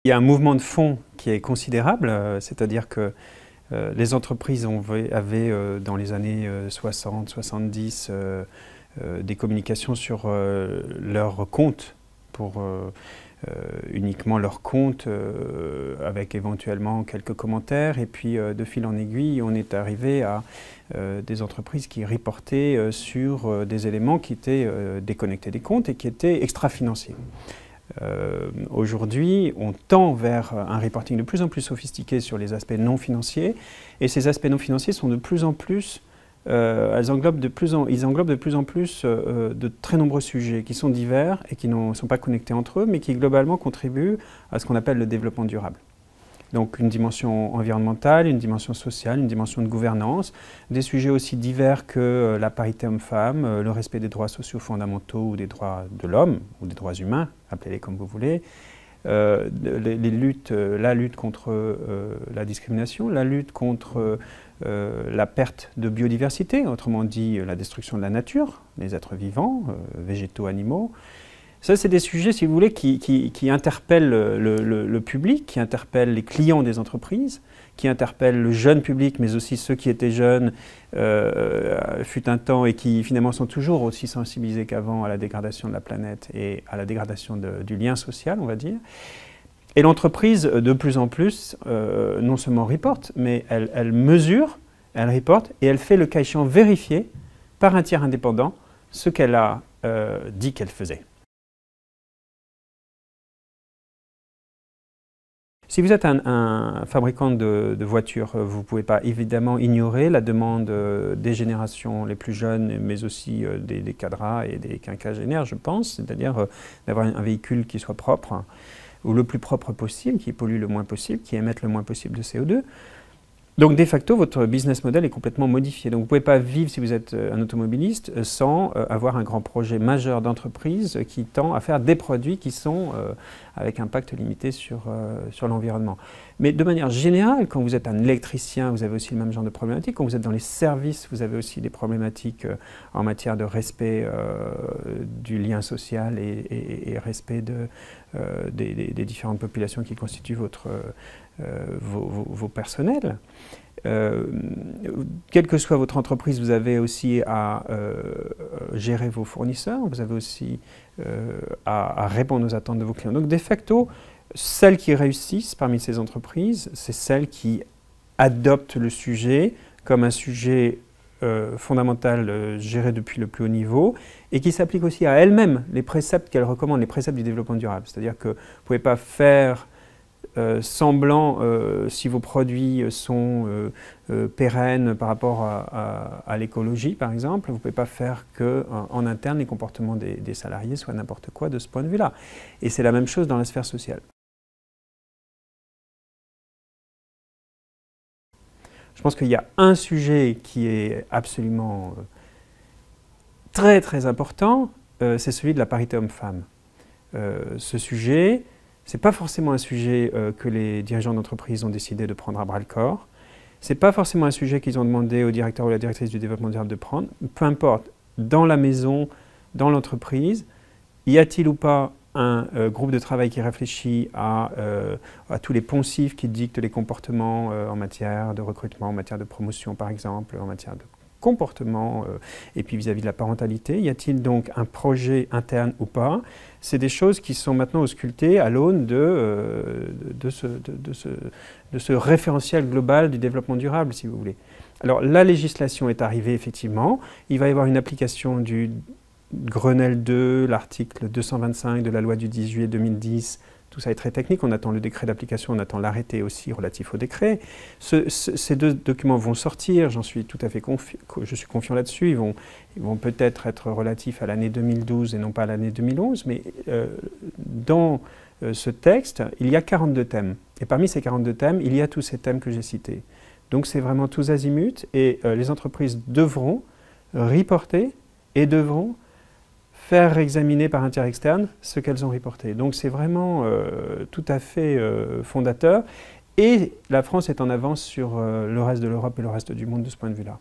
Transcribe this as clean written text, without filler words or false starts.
Il y a un mouvement de fond qui est considérable, c'est-à-dire que les entreprises avaient dans les années 60, 70 des communications sur leur compte, pour uniquement leur compte, avec éventuellement quelques commentaires. Et puis de fil en aiguille, on est arrivé à des entreprises qui reportaient sur des éléments qui étaient déconnectés des comptes et qui étaient extra-financiers. Aujourd'hui, on tend vers un reporting de plus en plus sophistiqué sur les aspects non financiers, et ces aspects non financiers sont de plus en plus, ils englobent de plus en plus de très nombreux sujets qui sont divers et qui ne sont pas connectés entre eux, mais qui globalement contribuent à ce qu'on appelle le développement durable. Donc une dimension environnementale, une dimension sociale, une dimension de gouvernance, des sujets aussi divers que la parité homme-femme, le respect des droits sociaux fondamentaux ou des droits de l'homme, ou des droits humains, appelez-les comme vous voulez, la lutte contre la discrimination, la lutte contre la perte de biodiversité, autrement dit la destruction de la nature, les êtres vivants, végétaux, animaux. Ça, c'est des sujets, si vous voulez, qui interpellent le public, qui interpellent les clients des entreprises, qui interpellent le jeune public, mais aussi ceux qui étaient jeunes fut un temps et qui finalement sont toujours aussi sensibilisés qu'avant à la dégradation de la planète et à la dégradation du lien social, on va dire. Et l'entreprise, de plus en plus, non seulement reporte, mais elle mesure, elle reporte et elle fait le cas échéant vérifier par un tiers indépendant ce qu'elle a dit qu'elle faisait. Si vous êtes un fabricant de voitures, vous ne pouvez pas évidemment ignorer la demande des générations les plus jeunes, mais aussi des cadras et des quinquagénaires, je pense, c'est-à-dire d'avoir un véhicule qui soit propre, ou le plus propre possible, qui pollue le moins possible, qui émette le moins possible de CO2. Donc, de facto, votre business model est complètement modifié. Donc, vous ne pouvez pas vivre, si vous êtes un automobiliste, sans avoir un grand projet majeur d'entreprise qui tend à faire des produits qui sont avec impact limité sur l'environnement. Mais de manière générale, quand vous êtes un électricien, vous avez aussi le même genre de problématiques. Quand vous êtes dans les services, vous avez aussi des problématiques en matière de respect du lien social et respect des différentes populations qui constituent vos personnels. Quelle que soit votre entreprise, vous avez aussi à gérer vos fournisseurs, vous avez aussi à répondre aux attentes de vos clients. Donc, de facto, celles qui réussissent parmi ces entreprises, c'est celles qui adoptent le sujet comme un sujet fondamental géré depuis le plus haut niveau et qui s'appliquent aussi à elles-mêmes les préceptes qu'elles recommandent, les préceptes du développement durable. C'est-à-dire que vous ne pouvez pas faire semblant, si vos produits sont pérennes par rapport à l'écologie, par exemple, vous ne pouvez pas faire qu'en interne, les comportements des salariés soient n'importe quoi de ce point de vue-là. Et c'est la même chose dans la sphère sociale. Je pense qu'il y a un sujet qui est absolument très très important, c'est celui de la parité homme-femme. Ce sujet, ce n'est pas forcément un sujet que les dirigeants d'entreprise ont décidé de prendre à bras-le-corps. Ce n'est pas forcément un sujet qu'ils ont demandé au directeur ou à la directrice du développement durable de prendre. Peu importe, dans la maison, dans l'entreprise, y a-t-il ou pas un groupe de travail qui réfléchit à tous les poncifs qui dictent les comportements en matière de recrutement, en matière de promotion par exemple, en matière de comportement et puis vis-à-vis de la parentalité. Y a-t-il donc un projet interne ou pas? C'est des choses qui sont maintenant auscultées à l'aune de ce référentiel global du développement durable, si vous voulez. Alors la législation est arrivée effectivement, il va y avoir une application du Grenelle 2, l'article 225 de la loi du 10 juillet 2010, tout ça est très technique, on attend le décret d'application, on attend l'arrêté aussi relatif au décret. Ces deux documents vont sortir, j'en suis tout à fait je suis confiant là-dessus, ils vont peut-être être relatifs à l'année 2012 et non pas à l'année 2011, mais dans ce texte, il y a 42 thèmes. Et parmi ces 42 thèmes, il y a tous ces thèmes que j'ai cités. Donc c'est vraiment tous azimuts et les entreprises devront reporter et devront faire examiner par un tiers externe ce qu'elles ont reporté. Donc c'est vraiment tout à fait fondateur et la France est en avance sur le reste de l'Europe et le reste du monde de ce point de vue-là.